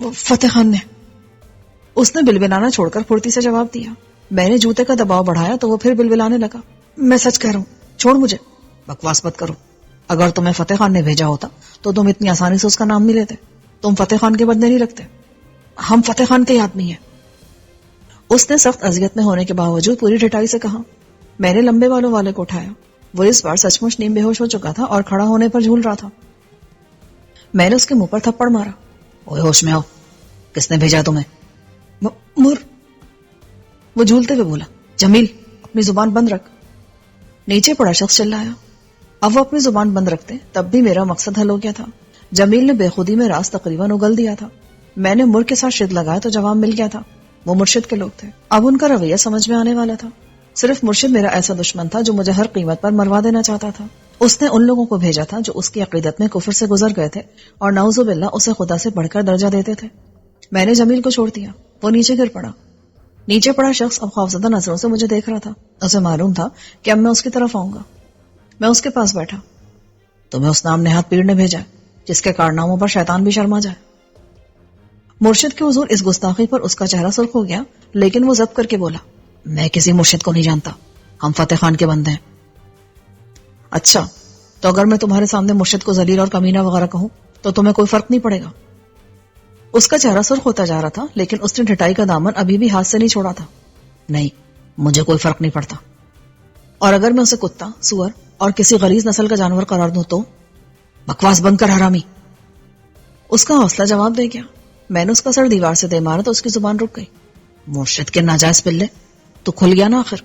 وہ فتح خان نے. اس نے بلبلانا چھوڑ کر پھرتی سے جواب دیا. میں نے جوتے کا دباؤ بڑھایا تو وہ پھر بلبلانے لگا. میں سچ کہہ رہا ہوں, چھوڑ مجھے. بکواس مت کرو. اگر تمہیں فتح خان نے بھیجا ہوتا تو تم اتنی آسانی سے اس کا نام نہیں لیتے. تم فتح خان کے بدلے نہیں رکھتے. ہم فتح خان کے آدمی ہیں. اس نے سخت اذیت میں ہونے کے باوجود پوری ڈٹائی سے کہا. میں نے لمبے بالوں والے کو اٹھایا. وہ اس بار سچ مچ نیم بے ہوش ہو چکا تھا اور کھڑا ہونے پر جھول رہا تھا. میں نے اس کے منہ پر تھپڑ مارا. اوے ہوش میں آؤ, کس نے بھیجا تمہیں؟ وہ جھولتے ہوئے بولا. جمیل, اپنی زبان بند رکھ. نیچے پڑا شخص چلایا. اب وہ اپنی زبان بند رکھتے تب بھی میرا مقصد حل ہو گیا تھا. جمیل نے بے خودی میں راز تقریباً اگل دیا تھا. میں نے مر کے ساتھ شد لگایا تو جواب مل گیا تھا. وہ مرشد کے لوگ تھے. اب ان کا رویہ سمجھ میں آنے والا تھا. صرف مرشد میرا ایسا دشمن تھا جو مجھے ہر قیمت پر مروا دینا چاہتا تھا. اس نے ان لوگوں کو بھیجا تھا جو اس کی عقیدت میں کفر سے گزر گئے تھے اور نعوذ باللہ اسے خدا سے بڑھ کر درجہ دیتے تھے. میں نے جمیل کو چھوڑ دیا. وہ نیچے گر پڑا. نیچے پڑا شخص اب خوفزدہ نظروں سے مجھے دیکھ رہا تھا. اسے معلوم تھا کہ اب میں اس کی طرف آؤں گا. میں اس کے پاس بیٹھا. تمہیں اس نام نہاد پیر نے بھیجا جس کے کارناموں پر شیطان بھی شرما جائے. مرشد کے حضور اس گستاخی پر اس کا چہرہ سرخ ہو گیا, لیکن وہ ضبط کر کے بولا. میں کسی مرشد کو نہیں جانتا. ہم فتح خان کے بندے ہیں. اچھا, تو اگر میں تمہارے سامنے مرشد کو ذلیل اور کمینہ وغیرہ کہوں تو تمہیں کوئی فرق نہیں پڑے گا؟ اس کا چہرہ سرخ ہوتا جا رہا تھا, لیکن اس نے ڈھٹائی کا دامن ابھی بھی ہاتھ سے نہیں چھوڑا تھا. نہیں, مجھے کوئی فرق نہیں پڑتا. اور اگر میں اسے کتا, سور اور کسی غلیظ نسل کا جانور قرار دوں تو؟ بکواس بند کر حرامی. اس کا حوصلہ جواب دے گیا. میں نے اس کا سر دیوار سے دے مارا تو اس کی زبان رک گئی. مرشد کے ناجائز پلے, تو کھل گیا نا آخر.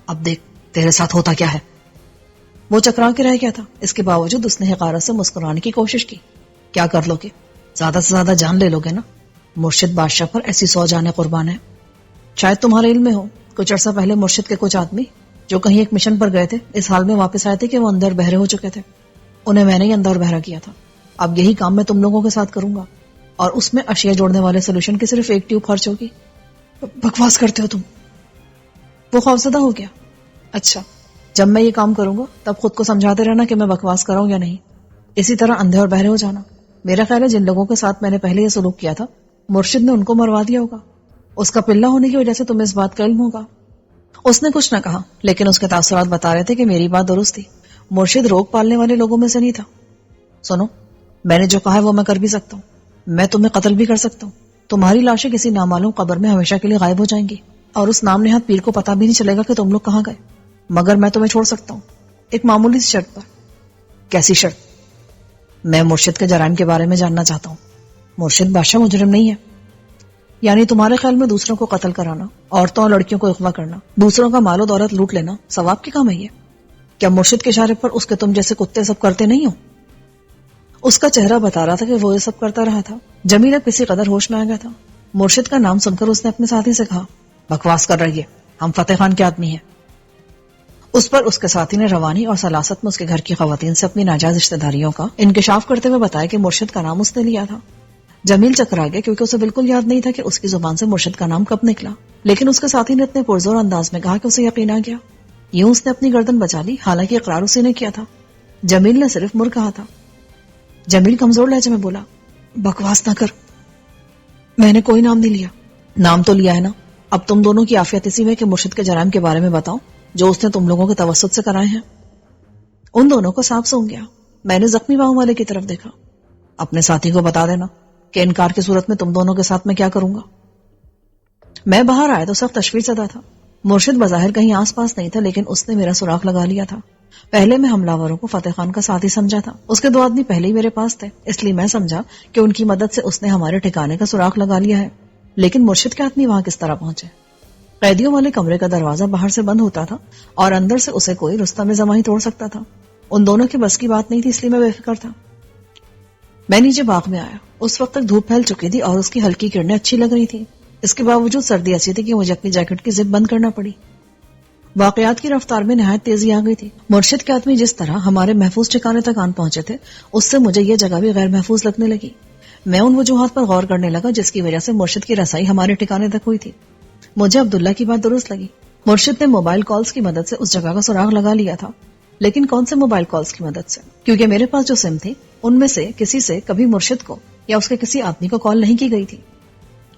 اب دیکھ تیرے ساتھ ہوتا کیا ہے. وہ چکرا کے رہ گیا تھا. اس کے باوجود اس نے حقارت سے مسکرانے کی کوشش کی. کیا کر لو گے؟ زیادہ سے زیادہ جان لے لو گے نا. مرشد بادشاہ پر ایسی 100 جانیں قربان ہیں. شاید تمہارے علم میں ہو, کچھ عرصہ پہلے مرشد کے کچھ آدمی جو کہیں ایک مشن پر گئے تھے اس حال میں واپس آئے تھے کہ وہ اندر بہرے ہو چکے تھے. انہیں میں نے ہی اندر بہرا کیا تھا. اب یہی کام میں تم لوگوں کے ساتھ کروں گا, اور اس میں اشیاء جوڑنے والے سولوشن کی صرف ایک ٹیوب خرچ ہوگی. بکواس کرتے ہو تم. وہ خوفزدہ ہو گیا. اچھا, جب میں یہ کام کروں گا تب خود کو سمجھاتے رہنا کہ میں بکواس کر رہا ہوں یا نہیں. اسی طرح اندھے اور بہرے ہو جانا. میرا خیال ہے جن لوگوں کے ساتھ میں نے پہلے یہ سلوک کیا تھا مرشد نے ان کو مروا دیا ہوگا. اس کا پلہ ہونے کی وجہ سے تمہیں اس بات کا علم ہوگا. اس نے کچھ نہ کہا, لیکن اس کے تاثرات بتا رہے تھے کہ میری بات درست تھی. مرشد روگ پالنے والے لوگوں میں سے نہیں تھا. سنو, میں نے جو کہا ہے وہ میں کر بھی سکتا ہوں. میں تمہیں قتل بھی کر سکتا ہوں. تمہاری لاشیں کسی نامعلوم قبر میں ہمیشہ کے لیے غائب ہو جائیں گی, اور اس نام نہاد پیر کو پتا بھی نہیں چلے گا کہ تم لوگ کہاں گئے. مگر میں تمہیں چھوڑ سکتا ہوں, ایک معمولی سی شرط پر. کیسی شرط؟ میں مرشد کے جرائم کے بارے میں جاننا چاہتا ہوں. مرشد بادشاہ مجرم نہیں ہے. یعنی تمہارے خیال میں دوسروں کو قتل کرانا, عورتوں اور لڑکیوں کو اغوا کرنا, دوسروں کا مال و دولت لوٹ لینا ثواب کی کام ہے یہ؟ کیا مرشد کے اشارے پر اس کے تم جیسے کتے سب کرتے نہیں ہو؟ اس کا چہرہ بتا رہا تھا کہ وہ یہ سب کرتا رہا تھا. جمیل اب کسی قدر ہوش میں آ گیا تھا. مرشد کا نام سن کر اس نے اپنے ساتھی سے کہا, بکواس کر رہی ہے, ہم فتح خان کے آدمی ہیں. اس پر اس کے ساتھی نے روانی اور سلاست میں اس کے گھر کی خواتین سے اپنی ناجائز رشتہ داریوں کا انکشاف کرتے ہوئے بتایا کہ مرشد کا نام اس نے لیا تھا. جمیل چکرا گیا کیونکہ اسے بالکل یاد نہیں تھا کہ اس کی زبان سے مرشد کا نام کب نکلا, لیکن اس کے ساتھی نے اتنے پرزور انداز میں کہا کہ اسے یقین آ گیا. یوں اس نے اپنی گردن بچا لی, حالانکہ اقرار اسی نے کیا تھا. جمیل نے صرف مر کہا تھا. جمیل کمزور لہجے میں بولا, بکواس نہ کر, میں نے کوئی نام نہیں لیا. نام تو لیا ہے نا. اب تم دونوں کی عافیت اسی میں کہ مرشد کے جرائم کے بارے میں بتاؤ جو اس نے تم لوگوں کے توسط سے کرائے ہیں. ان دونوں کو سانپ سونگ گیا. میں نے زخمی باہوں والے کی طرف دیکھا. اپنے ساتھی کو بتا دینا کہ انکار کی صورت میں تم دونوں کے ساتھ میں کیا کروں گا. میں باہر آیا تو سخت تشویش زدہ تھا. مرشد بظاہر کہیں آس پاس نہیں تھا, لیکن اس نے میرا سراغ لگا لیا تھا. پہلے میں حملہ کو فتح خان کا ساتھی سمجھا تھا. اس کے 2 آدمی پہلے ہی میرے پاس تھے, اس لیے میں سمجھا کہ ان کی مدد سے اس نے ہمارے ٹھکانے کا سراغ لگا لیا ہے. لیکن مرشد کے آدمی وہاں کس طرح پہنچے؟ قیدیوں والے کمرے کا دروازہ باہر سے بند ہوتا تھا اور اندر سے اسے کوئی رستم زمانی توڑ سکتا تھا. ان دونوں کی بس کی بات نہیں تھی, اس لیے میں بے فکر تھا. میں نیچے باغ میں آیا. اس وقت تک دھوپ پھیل چکی تھی اور اس کی ہلکی کرنیں اچھی لگ رہی تھی. اس کے باوجود سردی ایسی تھی کہ مجھے اپنی جیکٹ کی زپ بند کرنا پڑی. واقعات کی رفتار میں نہایت تیزی آ گئی تھی. مرشد کے آدمی جس طرح ہمارے محفوظ ٹھکانے تک آن پہنچے تھے, اس سے مجھے یہ جگہ بھی غیر محفوظ لگنے لگی. میں ان وجوہات پر غور کرنے لگا جس کی وجہ سے مرشد کی رسائی ہمارے ٹھکانے تک ہوئی تھی. مجھے عبداللہ کی بات درست لگی. مرشد نے موبائل کالز کی مدد سے اس جگہ کا سراغ لگا لیا تھا. لیکن کون سے موبائل کالز کی مدد سے؟ کیونکہ میرے پاس جو سم تھی ان میں سے کسی سے کبھی مرشد کو یا اس کے کسی آدمی کو کال نہیں کی گئی تھی؟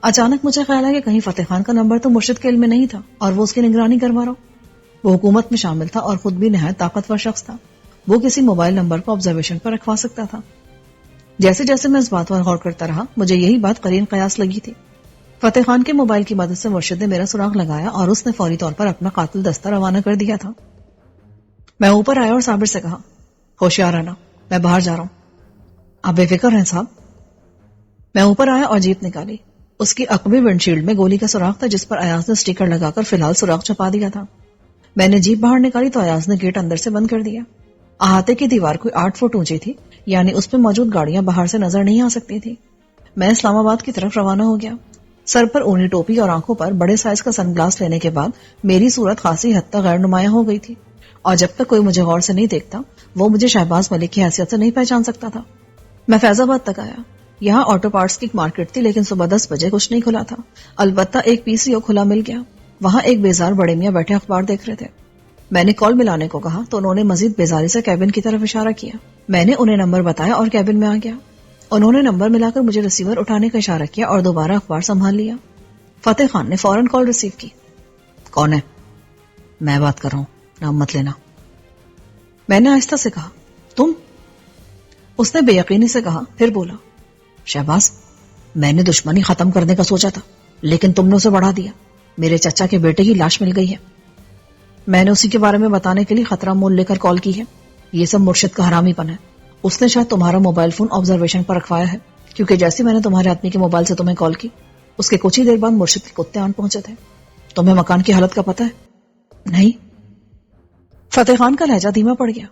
اچانک مجھے خیال ہے کہ کہیں فتح خان کا نمبر تو مرشد کے علم میں نہیں تھا اور وہ اس کی نگرانی کروا رہا ہو۔ وہ حکومت میں شامل تھا اور خود بھی نہایت طاقتور شخص تھا، وہ کسی موبائل نمبر کو آبزرویشن پر رکھوا سکتا تھا۔ جیسے جیسے میں اس بات پر غور کرتا رہا مجھے یہی بات قرین قیاس لگی تھی۔ فتح خان کے موبائل کی مدد سے مرشد نے میرا سراغ لگایا اور اس نے فوری طور پر اپنا قاتل دستہ روانہ کر دیا تھا۔ میں اوپر آیا اور صابر سے کہا، ہوشیار رہنا، میں باہر جا رہا ہوں۔ آپ بے فکر ہیں صاحب؟ میں اوپر آیا اور جیپ نکالی۔ اس کی عقبی ونڈ شیلڈ میں گولی کا سوراخ تھا جس پر ایاز نے اسٹیکر لگا کر فی الحال سوراخ چھپا دیا تھا۔ میں نے جیپ باہر نکالی تو ایاز نے گیٹ اندر سے بند کر دیا۔ احاطے کی دیوار کوئی 8 فٹ اونچی تھی، یعنی اس میں موجود گاڑیاں باہر سے نظر نہیں آ سکتی تھی۔ میں اسلام آباد کی طرف روانہ ہو گیا۔ سر پر اونی ٹوپی اور آنکھوں پر بڑے سائز کا سن گلاس لینے کے بعد میری صورت خاصی حد تک غیر نمایاں ہو گئی تھی، اور جب تک کوئی مجھے غور سے نہیں دیکھتا وہ مجھے شہباز ملک کی حیثیت سے نہیں پہچان سکتا تھا۔ میں فیض آباد تک آیا۔ یہاں آٹو پارٹس کی مارکیٹ تھی لیکن صبح 10 بجے کچھ نہیں کھلا تھا، البتہ ایک PCO کھلا مل گیا۔ وہاں ایک بیزار بڑے میاں بیٹھے اخبار دیکھ رہے تھے۔ میں نے کال ملانے کو کہا تو انہوں نے مزید بیزاری سے کیبن کی طرف اشارہ کیا۔ میں نے انہیں نمبر بتایا اور کیبن میں آ گیا۔ انہوں نے نمبر ملا کر مجھے ریسیور اٹھانے کا اشارہ کیا اور دوبارہ اخبار سنبھال لیا۔ فتح خان نے فوراً کال ریسیو کی۔ کون ہے؟ میں بات کر رہا ہوں، نام مت لینا۔ میں نے آہستہ سے کہا، تم؟ اس نے بے یقینی سے کہا، پھر بولا، شہباز، میں نے دشمنی ختم کرنے کا سوچا تھا لیکن تم نے اسے بڑھا دیا۔ میرے چچا کے بیٹے کی لاش مل گئی ہے۔ میں نے اسی کے بارے میں بتانے کے لیے خطرہ مول لے کر کال کی ہے۔ یہ سب مرشد کا حرامی پن ہے۔ اس نے شاید تمہارا موبائل فون آبزرویشن پر رکھوایا ہے، کیونکہ جیسے میں نے تمہارے آدمی کے موبائل سے تمہیں کال کی اس کے کچھ ہی دیر بعد مرشد کے کتے آن پہنچے تھے۔ تمہیں مکان کی حالت کا پتہ ہے؟ نہیں۔ فتح خان کا لہجہ دھیما پڑ گیا۔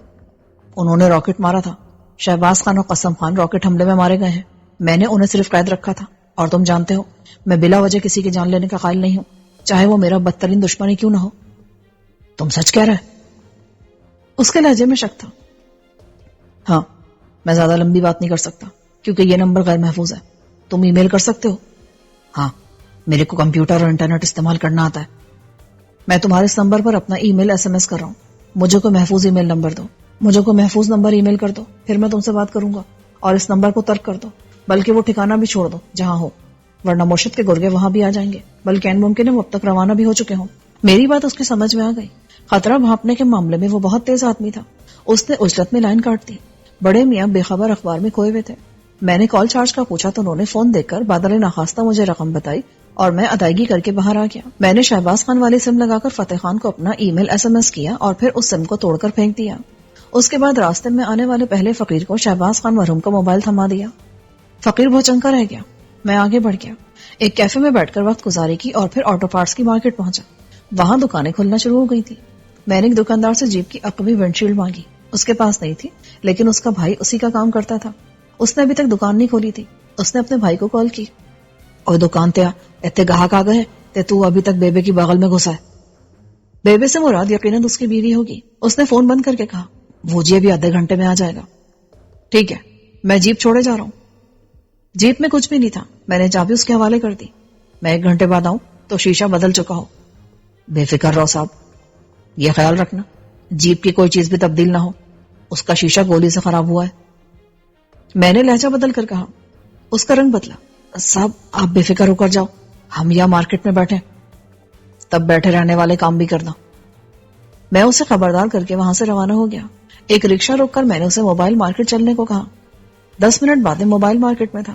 انہوں نے راکٹ مارا تھا۔ شہباز خان اور قسم خان راکٹ حملے میں مارے گئے ہیں۔ میں نے انہیں صرف قید رکھا تھا، اور تم جانتے ہو میں بلا وجہ کسی کی جان لینے کا قائل نہیں ہوں، چاہے وہ میرا بدترین دشمن ہی کیوں نہ ہو۔ تم سچ کہہ رہے؟ اس کے لہجے میں شک تھا۔ ہاں، میں زیادہ لمبی بات نہیں کر سکتا کیونکہ یہ نمبر غیر محفوظ ہے۔ تم ای میل کر سکتے ہو؟ ہاں، میرے کو کمپیوٹر اور انٹرنیٹ استعمال کرنا آتا ہے۔ میں تمہارے اس نمبر پر اپنا ای میل SMS کر رہا ہوں۔ مجھے کوئی محفوظ ای میل نمبر دو، مجھے کوئی محفوظ نمبر ای میل کر دو، پھر میں تم سے بات کروں گا، اور اس نمبر کو ترک کر دو، بلکہ وہ ٹھکانہ بھی چھوڑ دو جہاں ہو، ورنہ مرشد کے گرگے وہاں بھی آ جائیں گے، بلکہ ان ممکن ہے وہ اب تک روانہ بھی ہو چکے ہوں۔ میری بات اس کی سمجھ میں آ گئی۔ خطرہ بھانپنے کے معاملے میں وہ بہت تیز آدمی تھا۔ اس نے اجلت میں لائن کاٹ دی۔ بڑے میاں بے خبر اخبار میں کھوئے ہوئے تھے۔ میں نے کال چارج کا پوچھا تو انہوں نے فون دیکھ کر بادل ناخواستہ مجھے رقم بتائی اور میں ادائیگی کر کے باہر آ گیا۔ میں نے شہباز خان والی سم لگا کر فتح خان کو اپنا ای میل SMS کیا اور پھر اس سم کو توڑ کر پھینک دیا۔ اس کے بعد راستے میں آنے والے پہلے فقیر کو شہباز خان مرحوم کا موبائل تھما دیا۔ فقیر بہت چنکا رہ گیا۔ میں آگے بڑھ گیا، ایک کیفے میں بیٹھ کر وقت گزاری کی اور پھر آٹو پارٹس کی مارکیٹ پہنچا۔ وہاں دکانیں کھلنا شروع ہو گئی تھی۔ میں نے ایک دکاندار سے جیپ کی عقبی ونڈ شیلڈ مانگی۔ اس کے پاس نہیں تھی، لیکن اس کا بھائی اسی کا کام کرتا تھا۔ اس نے ابھی تک دکان نہیں کھولی تھی۔ اس نے اپنے بھائی کو کال کی، اور دکان تے اتنے گاہک آ گئے تے تو ابھی تک بیبے کی بغل میں گھسا ہے۔ بیبے سے مراد یقیناً اس کی بیوی ہوگی۔ اس نے فون بند کر کے کہا، وہ جی ابھی آدھے گھنٹے میں آ جائے گا۔ ٹھیک ہے، میں جیپ چھوڑے جا رہا ہوں۔ جیپ میں کچھ بھی نہیں تھا۔ میں نے چابی اس کے حوالے کر دی۔ میں 1 گھنٹے بعد آؤں تو شیشہ بدل چکا ہو۔ بے فکر رہو صاحب، یہ خیال رکھنا جیپ کی کوئی چیز بھی تبدیل نہ ہو، اس کا شیشہ گولی سے خراب ہوا ہے۔ میں نے لہجہ بدل کر کہا۔ اس کا رنگ بدلا۔ صاحب آپ بے فکر ہو کر جاؤ، ہم یہاں مارکیٹ میں بیٹھے، تب بیٹھے رہنے والے کام بھی کرنا۔ میں اسے خبردار کر کے وہاں سے روانہ ہو گیا۔ ایک رکشہ روک کر میں نے اسے موبائل مارکیٹ چلنے کو کہا۔ 10 منٹ بعد موبائل مارکیٹ میں تھا۔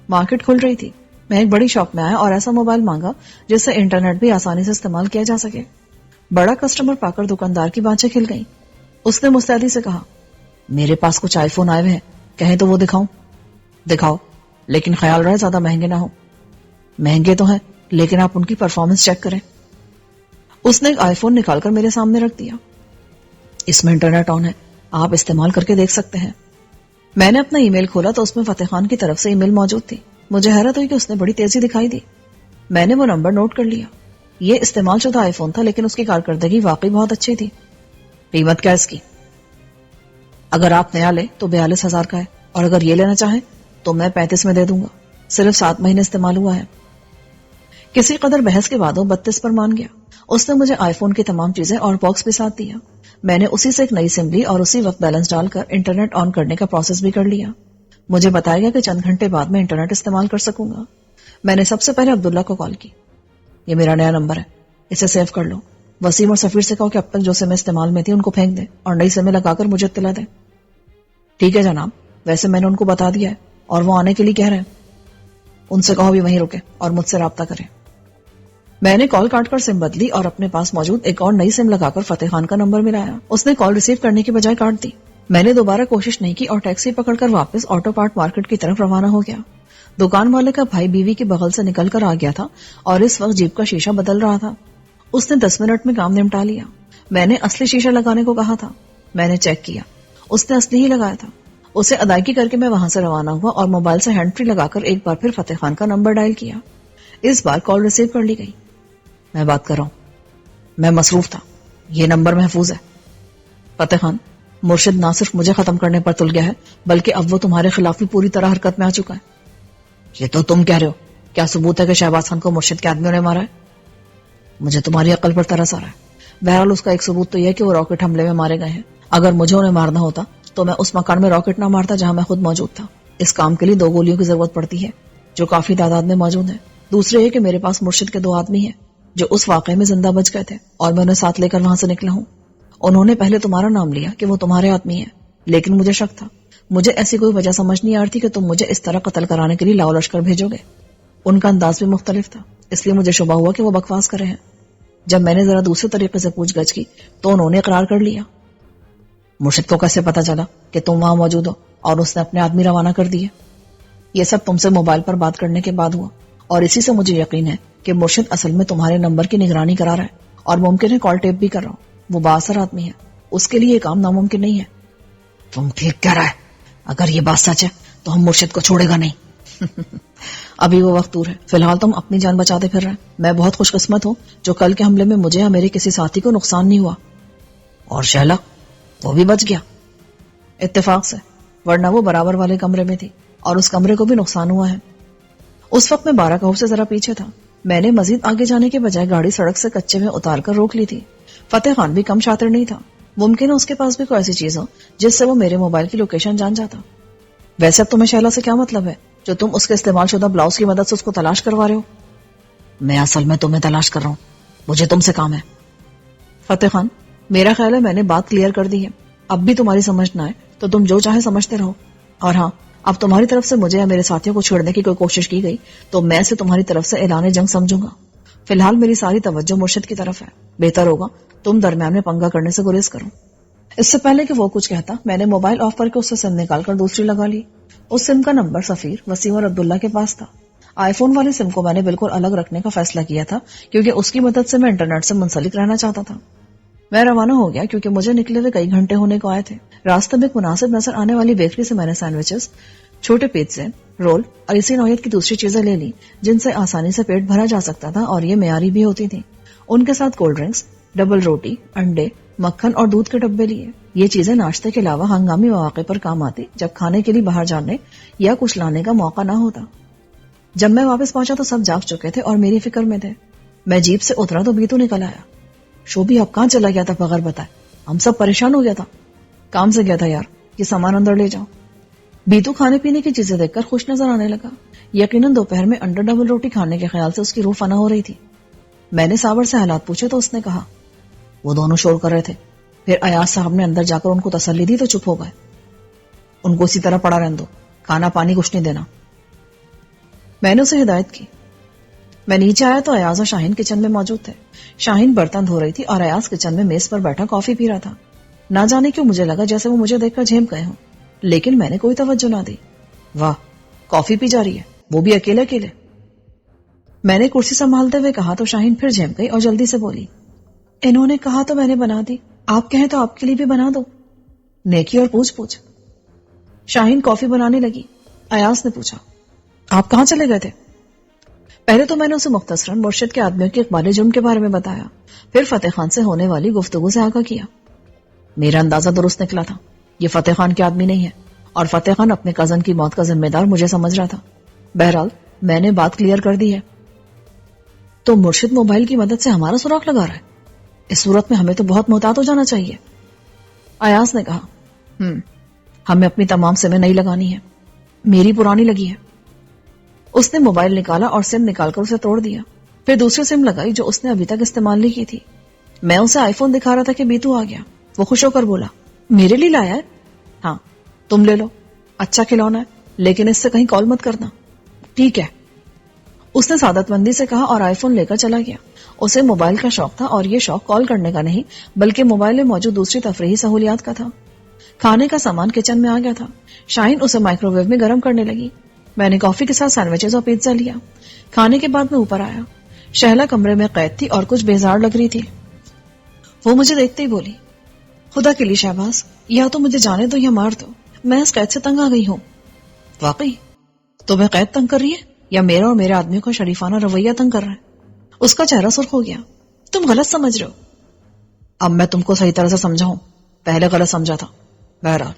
مارکیٹ کھل رہی تھی۔ میں ایک بڑی شاپ میں آیا اور ایسا موبائل مانگا جس سے انٹرنیٹ بھی آسانی سے استعمال کیا جا سکے۔ بڑا کسٹمر پا کر دکاندار کی بانچیں کھل گئیں۔ اس نے مستعدی سے کہا، میرے پاس کچھ آئی فون آئے ہوئے ہیں، کہیں تو وہ دکھاؤں؟ دکھاؤ، لیکن خیال رہے زیادہ مہنگے نہ ہوں۔ مہنگے تو ہیں لیکن آپ ان کی پرفارمنس چیک کریں۔ اس نے ایک آئی فون نکال کر میرے سامنے رکھ دیا۔ اس میں انٹرنیٹ آن ہے، آپ استعمال کر کے دیکھ سکتے ہیں۔ میں نے اپنا ای میل کھولا تو اس میں فتح خان کی طرف سے ای میل موجود تھی۔ مجھے حیرت ہوئی کہ اس نے بڑی تیزی دکھائی دی۔ میں نے وہ نمبر نوٹ کر لیا۔ یہ استعمال شدہ آئی فون تھا لیکن اس کی کارکردگی واقعی بہت اچھی تھی۔ قیمت کیا اس کی؟ اگر آپ نیا لیں تو 42,000 کا ہے، اور اگر یہ لینا چاہیں تو میں 35 میں دے دوں گا۔ صرف 7 مہینے استعمال ہوا ہے۔ کسی قدر بحث کے بعد وہ 32 پر مان گیا۔ اس نے مجھے آئی فون کی تمام چیزیں اور باکس بھی ساتھ دیا۔ میں نے اسی سے ایک نئی سم لی اور اسی وقت بیلنس ڈال کر انٹرنیٹ آن کرنے کا پروسیس بھی کر لیا۔ مجھے بتایا گیا کہ چند گھنٹے بعد میں انٹرنیٹ استعمال کر سکوں گا۔ میں نے سب سے پہلے عبداللہ کو کال کی۔ یہ میرا نیا نمبر ہے، اسے سیو کر لو۔ وسیم اور سفیر سے کہو کہ اب تک جو سمیں استعمال میں تھی ان کو پھینک دیں اور نئی سمیں لگا کر مجھے اطلاع دیں۔ ٹھیک ہے جناب، ویسے میں نے ان کو بتا دیا ہے اور وہ آنے کے لیے کہہ رہے ہیں۔ ان سے کہو بھی وہیں رکے اور مجھ سے رابطہ کریں۔ میں نے کال کاٹ کر سم بدلی اور اپنے پاس موجود ایک اور نئی سم لگا کر فتح خان کا نمبر ملایا۔ اس نے کال ریسیو کرنے کی بجائے کاٹ دی۔ میں نے دوبارہ کوشش نہیں کی اور ٹیکسی پکڑ کر واپس آٹو پارٹ مارکیٹ کی طرف روانہ ہو گیا۔ دکان والے کا بھائی بیوی کے بغل سے نکل کر آ گیا تھا اور اس وقت جیپ کا شیشہ بدل رہا تھا۔ اس نے 10 منٹ میں کام نمٹا لیا۔ میں نے اصلی شیشہ لگانے کو کہا تھا۔ میں نے چیک کیا، اس نے اصلی ہی لگایا تھا۔ اسے ادائیگی کر کے میں وہاں سے روانہ ہوا اور موبائل سے ہینڈ فری لگا کر ایک بار پھر فتح خان کا نمبر ڈائل کیا۔ اس بار کال ریسیو کر لی گئی۔ میں بات کر رہا ہوں، میں مصروف تھا، یہ نمبر محفوظ ہے۔ فتح خان، مرشد نہ صرف مجھے ختم کرنے پر تل گیا ہے بلکہ اب وہ تمہارے خلاف بھی پوری طرح حرکت میں آ چکا ہے۔ یہ تو تم کہہ رہے ہو، کیا ثبوت ہے کہ شہباز خان کو مرشد کے آدمیوں نے مارا ہے؟ مجھے تمہاری عقل پر ترس آ رہا ہے۔ بہرحال اس کا ایک ثبوت تو یہ ہے کہ وہ راکٹ حملے میں مارے گئے ہیں۔ اگر مجھے انہیں مارنا ہوتا تو میں اس مکان میں راکٹ نہ مارتا جہاں میں خود موجود تھا۔ اس کام کے لیے 2 گولیوں کی ضرورت پڑتی ہے جو کافی تعداد میں موجود ہیں۔ دوسرے یہ کہ میرے پاس مرشد کے 2 آدمی ہیں جو اس واقعے میں زندہ بچ گئے تھے اور میں انہیں ساتھ لے کر وہاں سے نکلا ہوں۔ انہوں نے پہلے تمہارا نام لیا کہ وہ تمہارے آدمی ہیں، لیکن مجھے شک تھا۔ مجھے ایسی کوئی وجہ سمجھ نہیں آ رہی تھی کہ تم مجھے اس طرح قتل کرانے کے لیے لاؤ لشکر بھیجو گے۔ ان کا انداز بھی مختلف تھا، اس لیے مجھے شبہ ہوا کہ وہ بکواس کر رہے ہیں۔ جب میں نے ذرا دوسرے طریقے سے پوچھ گچھ کی تو انہوں نے اقرار کر لیا۔ مرشد کو کیسے پتا چلا کہ تم وہاں موجود ہو اور اس نے اپنے آدمی روانہ کر دیے؟ یہ سب تم سے موبائل پر بات کرنے کے بعد ہوا، اور اسی سے مجھے یقین ہے کہ مرشد اصل میں تمہارے نمبر کی نگرانی کرا رہا ہے اور ممکن ہے کال ٹیپ بھی کر رہا ہوں۔ وہ بااثر آدمی ہے، اس کے لیے یہ کام ناممکن نہیں ہے۔ تم ٹھیک کہہ رہا ہے، اگر یہ بات سچ ہے تو ہم مرشد کو چھوڑے گا نہیں۔ ابھی وہ وقت دور ہے، فی الحال تم اپنی جان بچاتے پھر رہے ہیں۔ میں بہت خوش قسمت ہوں جو کل کے حملے میں مجھے یا میرے کسی ساتھی کو نقصان نہیں ہوا۔ اور شہلا، وہ بھی بچ گیا؟ اتفاق سے، ورنہ وہ برابر والے کمرے میں تھی اور اس کمرے کو بھی نقصان ہوا ہے۔ اس وقت میں 12 کہو سے ذرا پیچھے تھا۔ میں نے مزید آگے جانے کے بجائے گاڑی سڑک سے کچے میں اتار کر روک لی تھی۔ فتح خان بھی کم شاطر نہیں تھا، ممکن ہے اس کے پاس بھی کوئی ایسی چیز ہو جس سے وہ میرے موبائل کی لوکیشن جان جاتا۔ ویسے اب تمہیں شہلا سے کیا مطلب ہے جو تم اس کے استعمال شدہ بلاؤز کی مدد سے اس کو تلاش کروا رہے ہو؟ میں اصل میں تمہیں تلاش کر رہا ہوں، مجھے تم سے کام ہے۔ فتح خان، میرا خیال ہے میں نے بات کلیئر کر دی ہے، اب بھی تمہاری سمجھ نہ آئے تو تم جو چاہے سمجھتے رہو۔ اور ہاں، اب تمہاری طرف سے مجھے یا میرے ساتھیوں کو چھیڑنے کی کوئی کوشش کی گئی تو میں اسے تمہاری طرف سے اعلان جنگ سمجھوں گا۔ فی الحال میری ساری توجہ مرشد کی طرف ہے، بہتر ہوگا تم درمیان میں پنگا کرنے سے گریز کرو۔ اس سے پہلے کہ وہ کچھ کہتا، میں نے موبائل آف کر کے اس سے سم نکال کر دوسری لگا لی۔ اس سم کا نمبر سفیر، وسیم اور عبداللہ کے پاس تھا۔ آئی فون والی سم کو میں نے بالکل الگ رکھنے کا فیصلہ کیا تھا کیونکہ اس کی مدد سے میں انٹرنیٹ سے منسلک رہنا چاہتا تھا۔ میں روانہ ہو گیا کیونکہ مجھے نکلے ہوئے کئی گھنٹے ہونے کو آئے تھے۔ راستے میں ایک مناسب نظر آنے والی بیکری سے میں نے سینڈوچز، چھوٹے پیزے، رول اور اسی نوعیت کی دوسری چیزیں لے لی جن سے آسانی سے پیٹ بھرا جا سکتا تھا اور یہ معیاری بھی ہوتی تھی۔ ان کے ساتھ کولڈ ڈرنکس، ڈبل روٹی، انڈے، مکھن اور دودھ کے ڈبے لیے۔ یہ چیزیں ناشتے کے علاوہ ہنگامی مواقع پر کام آتی جب کھانے کے لیے باہر جانے یا کچھ لانے کا موقع نہ ہوتا۔ جب میں واپس پہنچا تو سب جاگ چکے تھے اور میری فکر میں تھے۔ میں جیپ سے اترا تو بیتو نکل آیا۔ شوبی اب کہاں چلا گیا تھا بغیر بتائے؟ ہم سب پریشان ہو گیا تھا۔ کام سے گیا تھا یار، یہ سامان اندر لے جاؤ۔ بیتو کھانے پینے کی چیزیں دیکھ کر خوش نظر آنے لگا۔ یقیناً دوپہر میں انڈر ڈبل روٹی کھانے کے خیال سے اس کی روح فنا ہو رہی تھی۔ میں نے صابر سے حالات پوچھے تو اس نے کہا وہ دونوں شور کر رہے تھے، پھر ایاز صاحب نے اندر جا کر ان کو تسلی دی تو چپ ہو گئے۔ ان کو اسی طرح پڑا رہنے دو، کھانا پانی کچھ نہیں دینا۔ میں نے اسے ہدایت کی۔ میں نیچے آیا تو ایاز اور شاہین کچن میں موجود تھے۔ شاہین برتن دھو رہی تھی اور ایاز کچن میں میز پر بیٹھا کافی پی رہا تھا۔ نہ جانے کیوں مجھے لگا جیسے وہ مجھے دیکھ کر جھیپ گئے ہوں، لیکن میں نے کوئی توجہ نہ دی۔ واہ، کافی پی جا رہی ہے، وہ بھی اکیلے اکیلے۔ میں نے کرسی سنبھالتے ہوئے کہا تو شاہین پھر جھیپ گئی اور جلدی سے بولی انہوں نے کہا تو میں نے بنا دی، آپ کہیں تو آپ کے لیے بھی بنا دو۔ نیکی اور پوچھ۔ شاہین کافی بنانے لگی۔ ایاز نے پوچھا آپ کہاں چلے گئے تھے؟ پہلے تو میں نے اسے مختصراً مرشد کے آدمیوں کے اقبال جرم کے بارے میں بتایا، پھر فتح خان سے ہونے والی گفتگو سے آگاہ کیا۔ میرا اندازہ درست نکلا تھا، یہ فتح خان کے آدمی نہیں ہے اور فتح خان اپنے کزن کی موت کا ذمہ دار مجھے سمجھ رہا تھا۔ بہرحال میں نے بات کلیئر کر دی ہے۔ تو مرشد موبائل کی مدد سے ہمارا سراغ لگا رہا ہے، اس صورت میں ہمیں تو بہت محتاط ہو جانا چاہیے۔ ایاز نے کہا ہمیں اپنی تمام سمیں نہیں لگانی ہے۔ میری پرانی لگی ہے. اس نے موبائل نکالا اور سم نکال کر اسے توڑ دیا. پھر دوسری سم لگائی جو اس نے ابھی تک استعمال نہیں کی تھی. میں اسے آئی فون دکھا رہا تھا کہ بیتو آ گیا. وہ خوش ہو کر بولا, میرے لیے لایا ہے؟ ہاں تم لے لو, اچھا کھلونا ہے, لیکن اس سے کہیں کال مت کرنا. ٹھیک ہے, اس نے سعادت مندی سے کہا اور آئی فون لے کر چلا گیا. اسے موبائل کا شوق تھا اور یہ شوق کال کرنے کا نہیں بلکہ موبائل میں موجود دوسری تفریحی سہولیات کا تھا. کھانے کا سامان کچن میں آ گیا تھا. شاہین اسے مائکرو ویو میں گرم کرنے لگی. میں نے کافی کے ساتھ سینڈوچز اور پیزا لیا. کھانے کے بعد میں اوپر آیا. شہلا کمرے میں قید تھی اور کچھ بیزار لگ رہی تھی. وہ مجھے دیکھتے ہی بولی, خدا کے لیے شہباز, یا تو مجھے جانے دو یا مار دو, میں اس قید سے تنگ آ گئی ہوں. واقعی تمہیں قید تنگ کر رہی ہے یا میرا اور میرے آدمی کا شریفانہ رویہ تنگ کر رہا ہے؟ اس کا چہرہ سرخ ہو گیا. تم غلط سمجھ رہے ہو. اب میں تم کو صحیح طرح سے سمجھاؤں, پہلے غلط سمجھا تھا. بہرحال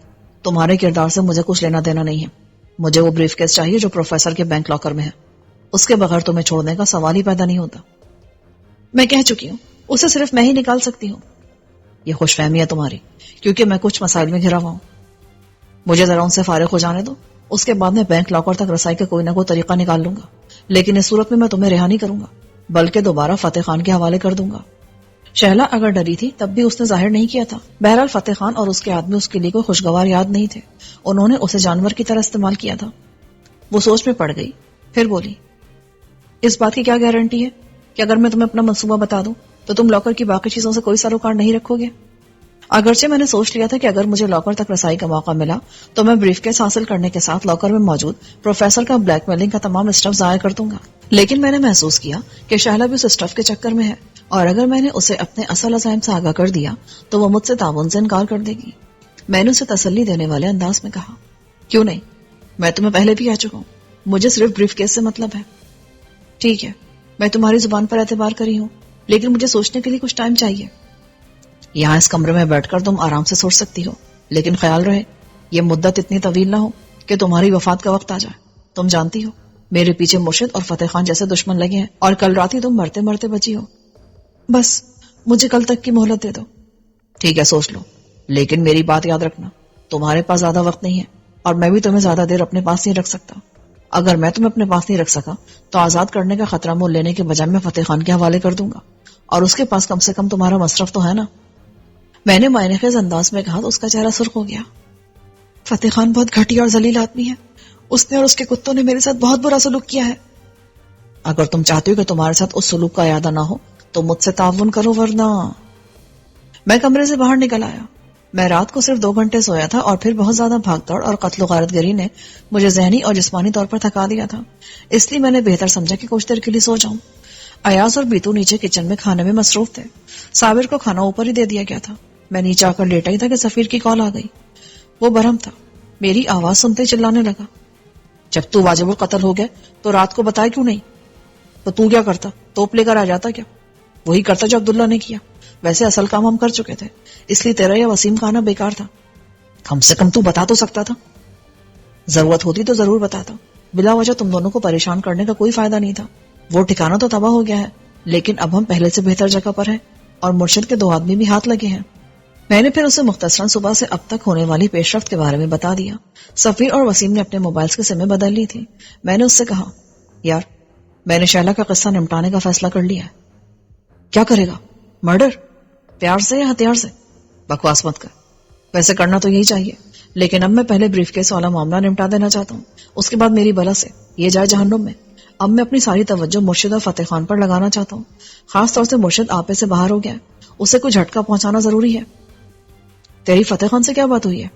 تمہارے کردار سے مجھے کچھ لینا دینا نہیں ہے. مجھے وہ بریف کیس چاہیے جو پروفیسر کے بینک لاکر میں ہے. اس کے بغیر تمہیں چھوڑنے کا سوال ہی پیدا نہیں ہوتا. میں کہہ چکی ہوں, اسے صرف میں ہی نکال سکتی ہوں. یہ خوش فہمی ہے تمہاری, کیونکہ میں کچھ مسائل میں گھرا ہوا ہوں. مجھے ذرا ان سے فارغ ہو جانے دو, اس کے بعد میں بینک لاکر تک رسائی کا کوئی نہ کوئی طریقہ نکال لوں گا. لیکن اس صورت میں تمہیں رہا نہیں کروں گا بلکہ دوبارہ فتح خان کے حوالے کر دوں گا. شہلا اگر ڈری تھی تب بھی اس نے ظاہر نہیں کیا تھا. بہرحال فتح خان اور اس کے آدمی اس کے لیے کوئی خوشگوار یاد نہیں تھے. انہوں نے اسے جانور کی طرح استعمال کیا تھا. وہ سوچ میں پڑ گئی, پھر بولی, اس بات کی کیا گارنٹی ہے کہ اگر میں تمہیں اپنا منصوبہ بتا دوں تو تم لاکر کی باقی چیزوں سے کوئی سروکار نہیں رکھو گے؟ اگرچہ میں نے سوچ لیا تھا کہ اگر مجھے لاکر تک رسائی کا موقع ملا تو میں بریف کیس حاصل کرنے کے ساتھ لاکر میں موجود پروفیسر کا بلیک میلنگ کا تمام اسٹف ضائع کر دوں گا. لیکن میں نے محسوس کیا کہ شہلا بھی اس اسٹف کے چکر میں ہے, اور اگر میں نے اسے اپنے اصل عزائم سے آگاہ کر دیا تو وہ مجھ سے تعاون سے انکار کر دے گی. میں نے اسے تسلی دینے والے انداز میں کہا, کیوں نہیں, میں تمہیں پہلے بھی کہہ چکا ہوں, مجھے صرف بریف کیس سے مطلب ہے. ٹھیک ہے, میں تمہاری زبان پر اعتبار کری ہوں, لیکن مجھے سوچنے کے لیے کچھ ٹائم چاہیے. یہاں اس کمرے میں بیٹھ کر تم آرام سے سوچ سکتی ہو, لیکن خیال رہے یہ مدت اتنی طویل نہ ہو کہ تمہاری وفات کا وقت آ جائے. تم جانتی ہو میرے پیچھے مرشد اور فتح خان جیسے دشمن لگے ہیں, اور کل رات ہی تم مرتے مرتے بچی ہو. بس مجھے کل تک کی مہلت دے دو. ٹھیک ہے, سوچ لو, لیکن میری بات یاد رکھنا, تمہارے پاس زیادہ وقت نہیں ہے اور میں بھی تمہیں زیادہ دیر اپنے پاس نہیں رکھ سکتا. اگر میں تمہیں اپنے پاس نہیں رکھ سکا تو آزاد کرنے کا خطرہ مول لینے کے بجائے میں فتح خان کے حوالے کر دوں گا, اور اس کے پاس کم سے کم تمہارا مصرف تو ہے نا. میں نے معنی خیز انداز میں کہا تو اس کا چہرہ سرخ ہو گیا. فتح خان بہت گھٹیا اور ذلیل آدمی ہے. اس نے اور اس کے کتوں نے میرے ساتھ بہت برا سلوک کیا ہے. اگر تم چاہتی ہو کہ تمہارے ساتھ اس سلوک کا اعادہ نہ ہو تو مجھ سے تعاون کرو, ورنہ. میں کمرے سے باہر نکل آیا. میں رات کو صرف 2 گھنٹے سویا تھا اور پھر بہت زیادہ بھاگ دوڑ اور قتل و غارت گری نے مجھے ذہنی اور جسمانی طور پر تھکا دیا تھا. اس لیے میں نے بہتر سمجھا کہ کچھ دیر کے لیے سو جاؤں. ایاز اور بیتو نیچے کچن میں کھانے میں مصروف تھے. صابر کو کھانا اوپر ہی دے دیا گیا تھا. میں نیچے آ کر لیٹا ہی تھا کہ سفیر کی کال آ گئی. وہ برہم تھا. میری آواز سنتے چلانے لگا, جب تو واجب القتل ہو گیا تو رات کو بتایا کیوں نہیں؟ تو کیا کرتا, توپ لے کر آ جاتا کیا؟ وہی کرتا جو عبداللہ نے کیا. ویسے اصل کام ہم کر چکے تھے, اس لیے تیرا یا وسیم کا آنا بیکار تھا. کم سے کم تو بتا تو سکتا تھا. ضرورت ہوتی تو ضرور بتاتا. بلا وجہ تم دونوں کو پریشان کرنے کا کوئی فائدہ نہیں تھا. وہ ٹھکانہ تو تباہ ہو گیا ہے, لیکن اب ہم پہلے سے بہتر جگہ پر ہیں اور مرشد کے 2 آدمی بھی ہاتھ لگے ہیں. میں نے پھر اسے مختصراً صبح سے اب تک ہونے والی پیش رفت کے بارے میں بتا دیا. سفیر اور وسیم نے اپنے موبائلز کی سمیں بدل لی تھی. میں نے اس سے کہا, یار میں نے شہلا کا قصہ نمٹانے کا فیصلہ کر لیا ہے. کیا کرے گا؟ مرڈر؟ پیار سے یا ہتھیار سے؟ بکواس مت کر. ویسے کرنا تو یہی چاہیے, لیکن اب میں پہلے بریف کیس والا معاملہ نمٹا دینا چاہتا ہوں. اس کے بعد میری بلا سے یہ جائے جہنم میں. اب میں اپنی ساری توجہ مرشد اور فتح خان پر لگانا چاہتا ہوں. خاص طور سے مرشد آپے سے باہر ہو گیا, اسے کوئی جھٹکا پہنچانا ضروری ہے. تیری فتح خان سے کیا بات ہوئی ہے؟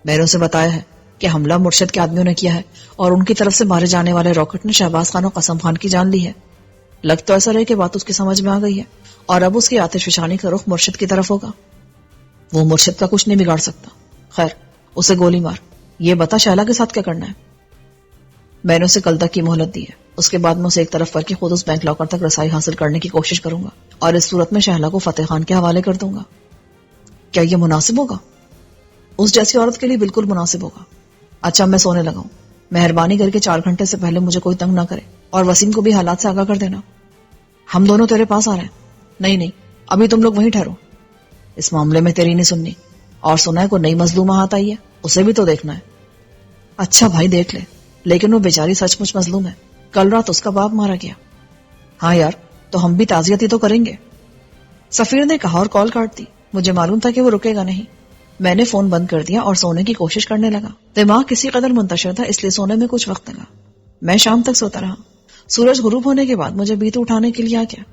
میں نے اسے بتایا ہے کہ حملہ مرشد کے آدمیوں نے کیا ہے اور ان کی طرف سے مارے جانے والے راکٹ نے شہباز خان اور قسم خان کی جان لی ہے. لگ تو ایسا رہے کہ بات اس کی سمجھ میں آ گئی ہے اور اب اس کی آتش فشانی کا رخ مرشد کی طرف ہوگا. وہ مرشد کا کچھ نہیں بگاڑ سکتا. خیر اسے گولی مار. یہ بتا شہلا کے ساتھ کیا کرنا ہے؟ میں نے اسے کل تک کی مہلت دی ہے. اس کے بعد میں اسے ایک طرف کر کے خود اس بینک لاکر تک رسائی حاصل کرنے کی کوشش کروں گا اور اس صورت میں شہلا کو فتح خان کے حوالے کر دوں گا. کیا یہ مناسب ہوگا؟ اس جیسی عورت کے لیے بالکل مناسب ہوگا. اچھا میں سونے لگا ہوں. مہربانی کر کے 4 گھنٹے سے پہلے مجھے کوئی تنگ نہ کرے, اور وسیم کو بھی حالات سے آگاہ کر دینا. ہم دونوں تیرے پاس آ رہے ہیں. نہیں, ابھی تم لوگ وہیں ٹھہرو. اس معاملے میں تیری نہیں سننی. اور سنا ہے کوئی نئی مظلومہ ہاتھ آئی ہے, اسے بھی تو دیکھنا ہے. اچھا بھائی دیکھ لے، لیکن وہ بیچاری سچ مچ مظلوم ہے، کل رات اس کا باپ مارا گیا۔ ہاں یار، تو ہم بھی تعزیت ہی تو کریں گے، سفیر نے کہا اور کال کاٹ دی۔ مجھے معلوم تھا کہ وہ رکے گا نہیں۔ میں نے فون بند کر دیا اور سونے کی کوشش کرنے لگا۔ دماغ کسی قدر منتشر تھا، اس لیے سونے میں کچھ وقت لگا۔ میں شام تک سوتا رہا۔ سورج غروب ہونے کے بعد مجھے بیتو اٹھانے کے لیے آ گیا۔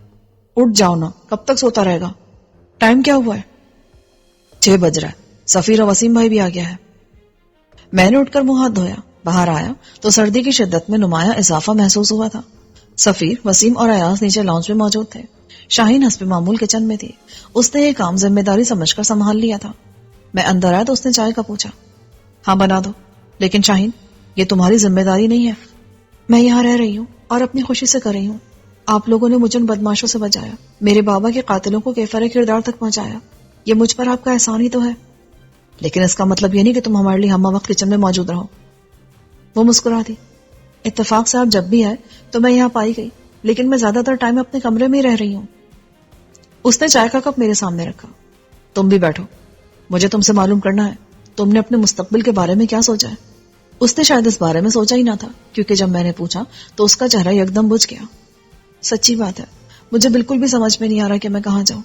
اٹھ جاؤ نا، کب تک سوتا رہے گا؟ ٹائم کیا ہوا ہے؟ 6 بج رہا ہے، سفیر اور وسیم بھائی بھی آ گیا ہے۔ میں نے اٹھ کر منہ ہاتھ دھویا، باہر آیا تو سردی کی شدت میں نمایاں اضافہ محسوس ہوا تھا۔ سفیر، وسیم اور ایاز نیچے لاؤنج میں موجود تھے۔ شاہین حسب معمول کچن میں تھی۔ اس نے یہ کام ذمہ داری سمجھ کر سنبھال لیا تھا۔ میں اندر آیا تو اس نے چائے کا پوچھا۔ ہاں بنا دو، لیکن شاہین یہ تمہاری ذمہ داری نہیں ہے۔ میں یہاں رہ رہی ہوں اور اپنی خوشی سے کر رہی ہوں۔ آپ لوگوں نے مجھے ان بدماشوں سے بچایا، میرے بابا کے قاتلوں کو کیفر کردار تک پہنچایا، یہ مجھ پر آپ کا احسان ہی تو ہے۔ لیکن اس کا مطلب یہ نہیں کہ تم ہمارے لیے ہمہ وقت کچن میں موجود رہو۔ وہ مسکرا دی۔ اتفاق سے آپ جب بھی آئے تو میں یہاں پائی گئی، لیکن میں زیادہ تر ٹائم اپنے کمرے میں ہی رہ رہی ہوں۔ اس نے چائے کا کپ میرے سامنے رکھا۔ تم بھی بیٹھو، مجھے تم سے معلوم کرنا ہے، تم نے اپنے مستقبل کے بارے میں کیا سوچا ہے؟ اس نے شاید اس بارے میں سوچا ہی نہ تھا، کیونکہ جب میں نے پوچھا تو اس کا چہرہ یکدم بجھ گیا۔ سچی بات ہے، مجھے بالکل بھی سمجھ میں نہیں آ رہا کہ میں کہاں جاؤں۔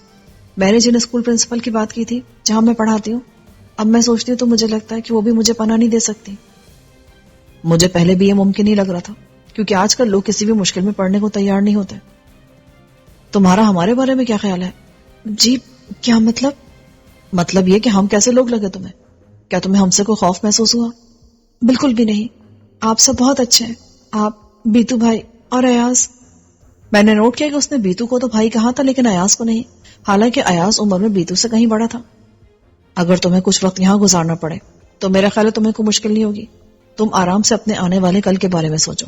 میں نے جن اسکول پرنسپل کی بات کی تھی جہاں میں پڑھاتی ہوں، اب میں سوچتی ہوں تو مجھے لگتا ہے کہ وہ بھی مجھے پناہ نہیں دے سکتی۔ مجھے پہلے بھی یہ ممکن نہیں لگ رہا تھا، کیونکہ آج کل لوگ کسی بھی مشکل میں پڑنے کو تیار نہیں ہوتے۔ تمہارا ہمارے بارے میں کیا خیال ہے؟ جی کیا مطلب یہ کہ ہم کیسے لوگ لگے تمہیں؟ کیا تمہیں ہم سے کوئی خوف محسوس ہوا؟ بالکل بھی نہیں، آپ سب بہت اچھے ہیں، آپ، بیتو بھائی اور ایاز۔ میں نے نوٹ کیا کہ اس نے بیتو کو تو بھائی کہا تھا لیکن ایاز کو نہیں، حالانکہ ایاز عمر میں بیتو سے کہیں بڑا تھا۔ اگر تمہیں کچھ وقت یہاں گزارنا پڑے تو میرا خیال ہے تمہیں کوئی مشکل نہیں ہوگی۔ تم آرام سے اپنے آنے والے کل کے بارے میں سوچو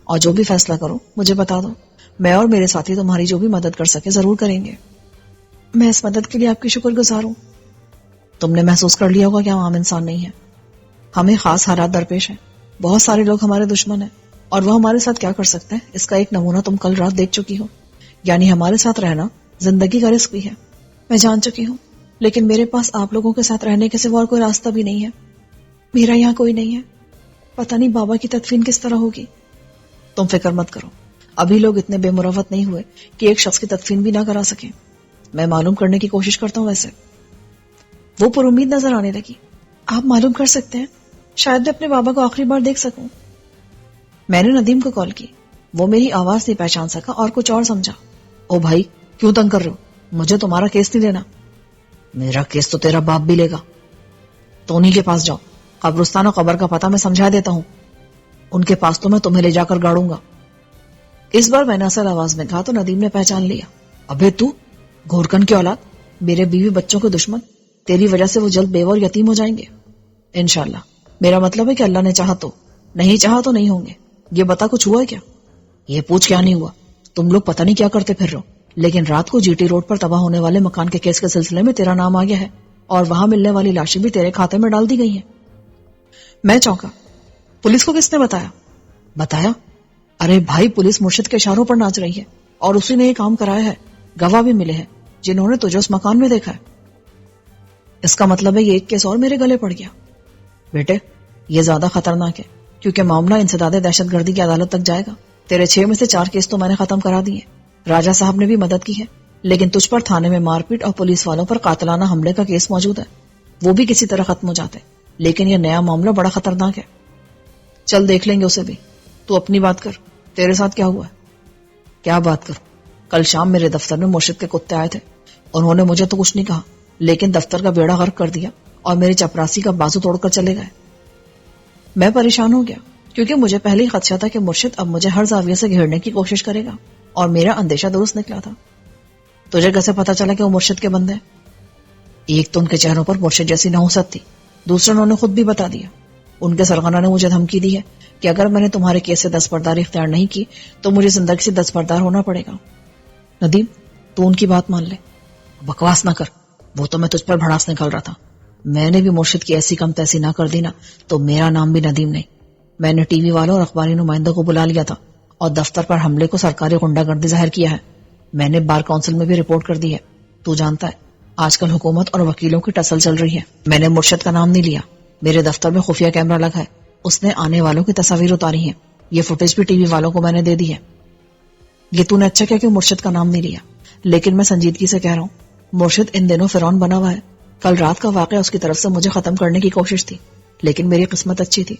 اور جو بھی فیصلہ کرو مجھے بتا دو۔ میں اور میرے ساتھی تمہاری جو بھی مدد کر سکے ضرور کریں گے۔ میں اس مدد کے لیے آپ کی شکر گزار ہوں۔ تم نے محسوس کر لیا ہوگا کہ ہم عام انسان نہیں ہیں، ہمیں خاص حالات درپیش ہیں۔ بہت سارے لوگ ہمارے دشمن ہیں اور وہ ہمارے ساتھ کیا کر سکتے ہیں اس کا ایک نمونہ تم کل رات دیکھ چکی ہو۔ یعنی ہمارے ساتھ رہنا زندگی کا رزق بھی ہے۔ میں جان چکی ہوں، لیکن میرے پاس آپ لوگوں کے ساتھ رہنے کے سوا اور کوئی راستہ بھی نہیں ہے۔ میرا یہاں کوئی نہیں ہے، پتہ نہیں بابا کی تدفین کس طرح ہوگی۔ تم فکر مت کرو، ابھی لوگ اتنے بے مروت نہیں ہوئے کہ ایک شخص کی تدفین بھی نہ کرا سکیں۔ میں معلوم کرنے کی کوشش کرتا ہوں۔ ویسے وہ پر امید نظر آنے لگی۔ آپ معلوم کر سکتے ہیں، شاید میں اپنے بابا کو آخری بار دیکھ سکوں۔ میں نے ندیم کو کال کی، وہ میری آواز نہیں پہچان سکا اور کچھ اور سمجھا۔ او بھائی، کیوں تنگ کر رہے ہو؟ مجھے تمہارا کیس نہیں لینا۔ میرا کیس تو تیرا باپ بھی لے گا۔ تو انہی کے پاس جاؤ، قبرستان و قبر کا پتہ میں سمجھا دیتا ہوں، ان کے پاس تو میں تمہیں لے جا کر گاڑوں گا۔ اس بار میں نے اصل آواز میں کہا تو ندیم نے پہچان لیا۔ ابے تو گھورکن کی اولاد، میرے بیوی بچوں کے دشمن، تیری وجہ سے وہ جلد بیوہ اور یتیم ہو جائیں گے انشاءاللہ۔ میرا مطلب ہے کہ اللہ نے چاہا تو، نہیں چاہا تو نہیں ہوں گے۔ یہ بتا کچھ ہوا ہے کیا؟ یہ پوچھ کیا نہیں ہوا، تم لوگ پتہ نہیں کیا کرتے پھر رہو، لیکن رات کو جی ٹی روڈ پر تباہ ہونے والے مکان کے کیس کے سلسلے میں تیرا نام آ گیا ہے اور وہاں ملنے والی لاشیں بھی تیرے کھاتے میں ڈال دی گئی ہیں۔ میں چونکا۔ پولیس کو کس نے بتایا؟ ارے بھائی، پولیس مرشد کے اشاروں پر ناچ رہی ہے اور اسی نے یہ کام کرایا ہے۔ گواہ بھی ملے ہیں جنہوں نے تجھے اس مکان میں دیکھا ہے۔ اس کا مطلب ہے یہ ایک کیس اور میرے گلے پڑ گیا۔ بیٹے یہ زیادہ خطرناک ہے کیونکہ معاملہ انسداد دہشت گردی کی عدالت تک جائے گا۔ تیرے 6 میں سے 4 کیس تو میں نے ختم کرا دیے، راجہ صاحب نے بھی مدد کی ہے، لیکن تجھ پر تھانے میں مار پیٹ اور پولیس والوں پر قاتلانہ حملے کا کیس موجود ہے، وہ بھی کسی طرح ختم ہو جاتے، لیکن یہ نیا معاملہ بڑا خطرناک ہے۔ چل دیکھ لیں گے اسے بھی، تو اپنی بات کر، تیرے ساتھ کیا ہوا ہے؟ کیا بات کروں؟ کل شام میرے دفتر میں مرشد کے کتے آئے تھے، انہوں نے مجھے تو کچھ نہیں کہا لیکن دفتر کا بیڑا غرق کر دیا اور میری چپراسی کا بازو توڑ کر چلے گئے۔ میں پریشان ہو گیا کیونکہ مجھے پہلے ہی خدشہ تھا کہ مرشد اب مجھے ہر زاویے سے گھیرنے کی کوشش کرے گا، اور میرا اندیشہ درست نکلا تھا۔ تجھے کیسے پتا چلا کہ وہ مرشد کے بندے ہیں؟ ایک تو ان کے چہروں پر مرشد جیسی نحوست تھی، دوسرا انہوں نے خود بھی بتا دیا۔ ان کے سرغنہ نے مجھے دھمکی دی ہے کہ اگر میں نے تمہارے کیس سے دستبرداری اختیار نہیں کی تو مجھے زندگی سے دستبردار ہونا پڑے گا۔ ندیم تو ان کی بات مان لے۔ بکواس نہ کر، وہ تو میں تجھ پر بھڑاس نکل رہا تھا۔ میں نے بھی مرشد کی ایسی کم تیسی نہ کر دی نا تو میرا نام بھی ندیم نہیں۔ میں نے ٹی وی والوں اور اخباری نمائندوں کو بلا لیا تھا اور دفتر پر حملے کو سرکاری غنڈہ گردی ظاہر کیا ہے۔ میں نے بار کونسل میں بھی رپورٹ کر دی ہے۔ تو جانتا ہے آج کل حکومت اور وکیلوں کی ٹسل چل رہی ہے۔ میں نے مرشد کا نام نہیں لیا، میرے دفتر میں خفیہ کیمرہ لگا ہے، اس نے آنے والوں کی تصاویر اتاری ہیں، یہ فوٹیج بھی ٹی وی والوں کو میں نے دے دی ہے۔ یہ تو نے اچھا کیا کہ مرشد کا نام نہیں لیا، لیکن میں سنجیدگی سے کہہ رہا ہوں، مرشد ان دنوں فرعون بنا ہوا ہے۔ کل رات کا واقعہ اس کی طرف سے مجھے ختم کرنے کی کوشش تھی، لیکن میری قسمت اچھی تھی،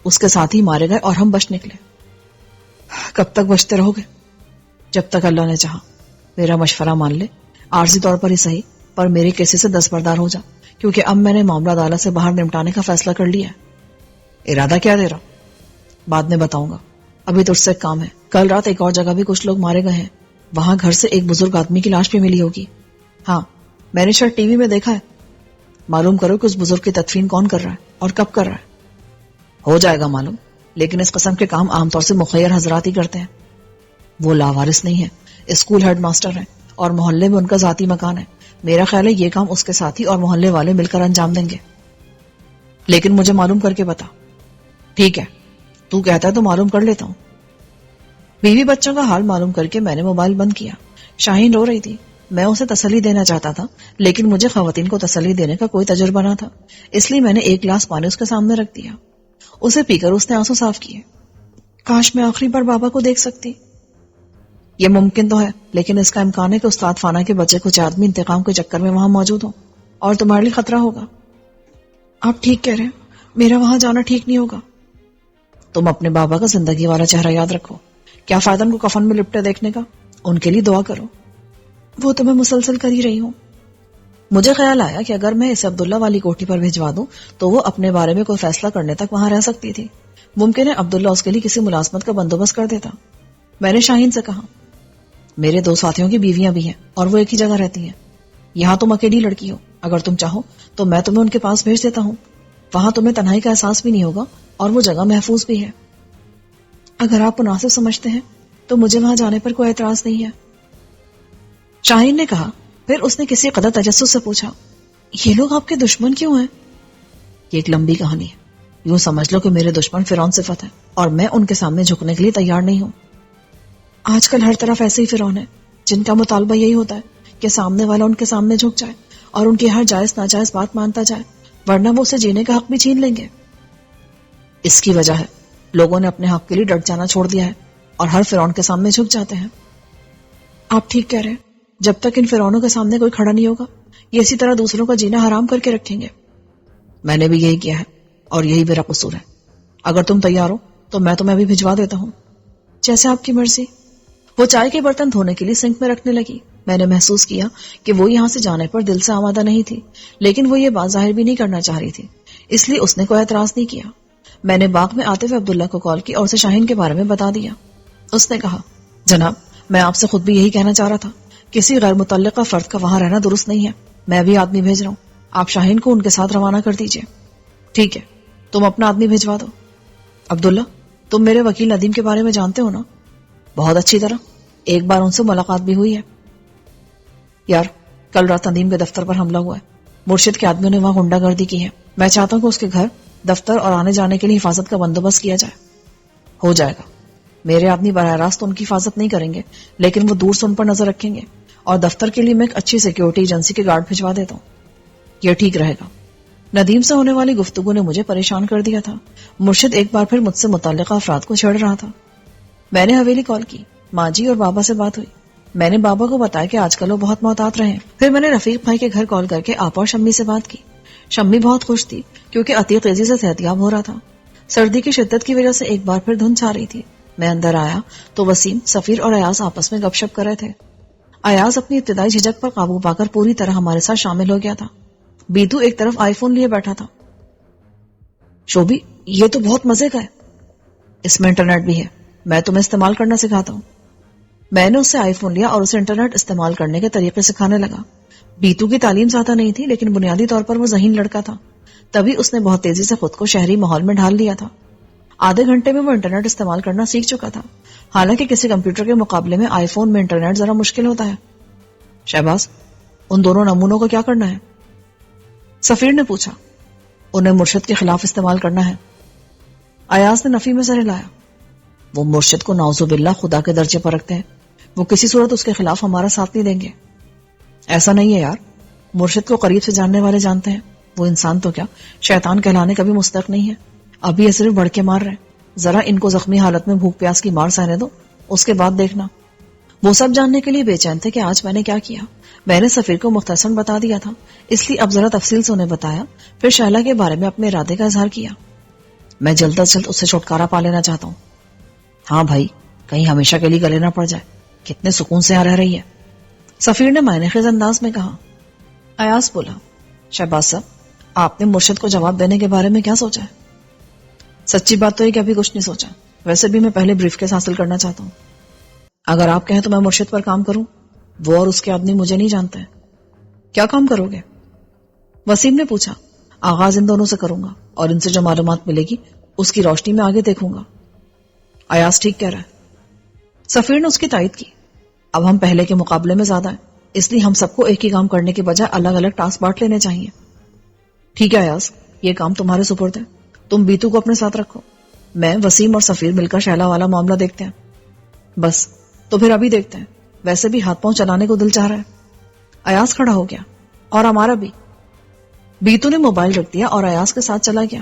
اس کے ساتھ ہی مارے گئے اور ہم بچ نکلے۔ کب تک بچتے رہو گے؟ جب تک اللہ نے چاہا۔ میرا مشورہ مان لے، عارضی طور پر ہی صحیح، پر میرے کیسے سے دستبردار ہو جا، کیونکہ اب میں نے معاملہ عدالت سے باہر نمٹانے کا فیصلہ کر لیا ہے۔ ارادہ کیا دے رہا؟ بعد میں بتاؤں گا، ابھی تو اس سے کام ہے۔ کل رات ایک اور جگہ بھی کچھ لوگ مارے گئے ہیں، وہاں گھر سے ایک بزرگ آدمی کی لاش بھی ملی ہوگی۔ ہاں، میں نے شاید ٹی وی میں دیکھا ہے۔ معلوم کرو کہ اس بزرگ کی تدفین کون کر رہا ہے اور کب کر رہا ہے۔ ہو جائے گا معلوم، لیکن اس قسم کے کام عام طور سے مخیر حضرات ہی کرتے ہیں۔ وہ لاوارث نہیں ہے، اسکول ہیڈ ماسٹر ہیں اور محلے میں ان کا ذاتی مکان ہے۔ میرا خیال ہے یہ کام اس کے ساتھی اور محلے والے مل کر انجام دیں گے، لیکن مجھے معلوم کر کے بتا۔ ٹھیک ہے، تو کہتا ہے تو معلوم کر لیتا ہوں۔ بیوی بچوں کا حال معلوم کر کے میں نے موبائل بند کیا۔ شاہین رو رہی تھی، میں اسے تسلی دینا چاہتا تھا، لیکن مجھے خواتین کو تسلی دینے کا کوئی تجربہ نہ تھا، اس لیے میں نے ایک گلاس پانی اس کے سامنے رکھ دیا۔ اسے پی کر اس نے آنسو صاف کیے۔ کاش میں آخری بار بابا کو دیکھ سکتی۔ یہ ممکن تو ہے، لیکن اس کا امکان ہے کہ استاد فانا کے بچے کچھ آدمی انتقام کے چکر میں وہاں موجود ہوں اور تمہارے لیے خطرہ ہوگا۔ آپ ٹھیک کہہ رہے ہیں، میرا وہاں جانا ٹھیک نہیں ہوگا۔ تم اپنے بابا کا زندگی والا چہرہ یاد رکھو، کیا فائدہ ان کو کفن میں لپٹے دیکھنے کا، ان کے لیے دعا کرو۔ وہ تو میں مسلسل کر ہی رہی ہوں۔ مجھے خیال آیا کہ اگر میں اسے عبداللہ والی کوٹھی پر بھجوا دوں تو وہ اپنے بارے میں کوئی فیصلہ کرنے تک وہاں رہ سکتی تھی۔ ممکن ہے عبداللہ اس کے لیے کسی ملازمت کا بندوبست کر دیتا۔ میں نے شاہین سے کہا، میرے 2 ساتھیوں کی بیویاں بھی ہیں اور وہ ایک ہی جگہ رہتی ہیں، یہاں تم اکیلی لڑکی ہو، اگر تم چاہو تو میں تمہیں ان کے پاس بھیج دیتا ہوں، وہاں تمہیں تنہائی کا احساس بھی نہیں ہوگا اور وہ جگہ محفوظ بھی ہے۔ اگر آپ مناسب سمجھتے ہیں تو مجھے وہاں جانے پر کوئی اعتراض نہیں ہے، شاہین نے کہا۔ پھر اس نے کسی قدر تجسس سے پوچھا، یہ لوگ آپ کے دشمن کیوں ہیں؟ یہ ایک لمبی کہانی ہے، یوں سمجھ لو کہ میرے دشمن فرعون صفت ہے اور میں ان کے سامنے جھکنے کے لیے تیار نہیں ہوں۔ آج کل ہر طرف ایسے ہی فرعون ہیں جن کا مطالبہ یہی ہوتا ہے کہ سامنے والا ان کے سامنے جھک جائے اور ان کی ہر جائز ناجائز بات مانتا جائے، ورنہ وہ اسے جینے کا حق بھی چھین لیں گے۔ اس کی وجہ ہے لوگوں نے اپنے حق کے لیے ڈٹ جانا چھوڑ دیا ہے اور ہر فرعون کے سامنے جھک جاتے ہیں۔ آپ ٹھیک کہہ رہے ہیں، جب تک ان فرعونوں کے سامنے کوئی کھڑا نہیں ہوگا یہ اسی طرح دوسروں کا جینا حرام کر کے رکھیں گے۔ میں نے بھی یہی کیا ہے اور یہی میرا قصور ہے۔ اگر تم تیار ہو تو میں تمہیں ابھی بھجوا دیتا ہوں۔ جیسے آپ کی مرضی۔ وہ چائے کے برتن دھونے کے لیے سنک میں رکھنے لگی۔ میں نے محسوس کیا کہ وہ یہاں سے جانے پر دل سے آمادہ نہیں تھی، لیکن وہ یہ بات ظاہر بھی نہیں کرنا چاہ رہی تھی، اس لیے اس نے کوئی اعتراض نہیں کیا۔ میں نے باغ میں آتے ہوئے عبداللہ کو کال کی اور اسے شاہین کے بارے میں بتا دیا۔ اس نے کہا، جناب میں آپ سے خود بھی یہی کہنا چاہ رہا تھا، کسی غیر متعلقہ فرد کا وہاں رہنا درست نہیں ہے۔ میں بھی آدمی بھیج رہا ہوں، آپ شاہین کو ان کے ساتھ روانہ کر دیجئے۔ ٹھیک ہے، تم اپنا آدمی بھیجوا دو۔ عبداللہ، تم میرے وکیل ندیم کے بارے میں جانتے ہو نا؟ بہت اچھی طرح، ایک بار ان سے ملاقات بھی ہوئی ہے۔ یار، کل رات ندیم کے دفتر پر حملہ ہوا ہے، مرشد کے آدمیوں نے وہاں غنڈہ گردی کی ہے۔ میں چاہتا ہوں کہ اس کے گھر، دفتر اور آنے جانے کے لیے حفاظت کا بندوبست کیا جائے۔ ہو جائے گا، میرے آدمی براہ راست ان کی حفاظت نہیں کریں گے، لیکن وہ دور سے ان پر نظر رکھیں گے، اور دفتر کے لیے میں ایک اچھی سیکیورٹی ایجنسی کے گارڈ بھجوا دیتا ہوں۔ یہ ٹھیک رہے گا۔ ندیم سے ہونے والی گفتگو نے مجھے پریشان کر دیا تھا۔ مرشد ایک بار پھر مجھ سے متعلقہ افراد کو چھیڑ رہا تھا۔ میں نے حویلی کال کی، ماں جی اور بابا سے بات ہوئی۔ میں نے بابا کو بتایا کہ آج کل وہ بہت محتاط رہے ہیں۔ پھر میں نے رفیق بھائی کے گھر کال کر کے آپا اور شمی سے بات کی۔ شمی بہت خوش تھی کیونکہ عتیق تیزی سے صحتیاب ہو رہا تھا۔ سردی کی شدت کی وجہ سے ایک بار پھر دھند چھا رہی تھی۔ میں اندر آیا تو وسیم، سفیر اور ایاز آپس میں گپ شپ کر رہے تھے۔ ایاز اپنی ابتدائی جھجک پر قابو پا کر پوری طرح ہمارے ساتھ شامل ہو گیا تھا۔ بیتو ایک طرف آئی فون لیے بیٹھا تھا۔ شوبی، یہ تو بہت مزے کا ہے، اس میں انٹرنیٹ بھی ہے، میں تمہیں استعمال کرنا سکھاتا ہوں۔ میں نے اس سے آئی فون لیا اور اسے انٹرنیٹ استعمال کرنے کے طریقے سکھانے لگا۔ بیتو کی تعلیم زیادہ نہیں تھی، لیکن بنیادی طور پر وہ ذہین لڑکا تھا، تبھی اس نے بہت تیزی سے خود کو شہری ماحول میں ڈھال لیا تھا۔ آدھے گھنٹے میں وہ انٹرنیٹ استعمال کرنا سیکھ چکا تھا، حالانکہ کسی کمپیوٹر کے مقابلے میں آئی فون میں انٹرنیٹ ذرا مشکل ہوتا ہے۔ شہباز، ان دونوں نمونوں کو کیا کرنا ہے؟ سفیر نے پوچھا۔ انہیں مرشد کے خلاف استعمال کرنا ہے۔ ایاز نے نفی میں سر ہلایا۔ وہ مرشد کو نعوذ باللہ خدا کے درجے پر رکھتے ہیں، وہ کسی صورت اس کے خلاف ہمارا ساتھ نہیں دیں گے۔ ایسا نہیں ہے یار، مرشد کو قریب سے جاننے والے جانتے ہیں، وہ انسان تو کیا شیطان کہلانے کا بھی مستحق نہیں ہے۔ ابھی یہ صرف بڑھ کے مار رہے ہیں، ذرا ان کو زخمی حالت میں بھوک پیاس کی مار سہنے دو، اس کے بعد دیکھنا۔ وہ سب جاننے کے لیے بے چین تھے کہ آج میں نے کیا کیا۔ میں نے سفیر کو مختصراً بتا دیا تھا، اس لیے اب ذرا تفصیل سے انہیں بتایا، پھر شائلہ کے بارے میں اپنے ارادے کا اظہار کیا۔ میں جلد از جلد اس سے چھٹکارا پا لینا چاہتا ہوں۔ ہاں بھائی، کہیں ہمیشہ کے لیے گلے نہ پڑ جائے، کتنے سکون سے یہاں رہ رہی ہے، سفیر نے معنی خیز انداز میں کہا۔ ایاز بولا، شہباز صاحب، آپ نے مرشد کو جواب دینے کے بارے میں کیا سوچا ہے؟ سچی بات تو یہ کہ ابھی کچھ نہیں سوچا، ویسے بھی میں پہلے بریف کیس حاصل کرنا چاہتا ہوں۔ اگر آپ کہیں تو میں مرشد پر کام کروں، وہ اور اس کے آدمی مجھے نہیں جانتے ہیں۔ کیا کام کرو گے؟ وسیم نے پوچھا۔ آغاز ان دونوں سے کروں گا اور ان سے جو معلومات ملے گی اس کی روشنی میں آگے دیکھوں گا۔ ایاز ٹھیک کہہ رہا ہے، سفیر نے اس کی تائید کی۔ اب ہم پہلے کے مقابلے میں زیادہ ہیں، اس لیے ہم سب کو ایک ہی کام کرنے کے بجائے الگ الگ ٹاسک بانٹ لینے چاہیے۔ ٹھیک ہے ایاز، یہ کام تمہارے سپرد ہے، تم بیتو کو اپنے ساتھ رکھو، میں، وسیم اور سفیر مل کر شائلہ والا معاملہ دیکھتے ہیں۔ بس تو پھر ابھی دیکھتے ہیں، ویسے بھی ہاتھ پاؤں چلانے کو دل چاہ رہا ہے۔ ایاز کھڑا ہو گیا، اور ہمارا بھی۔ بیتو نے موبائل رکھ دیا اور ایاز کے ساتھ چلا گیا۔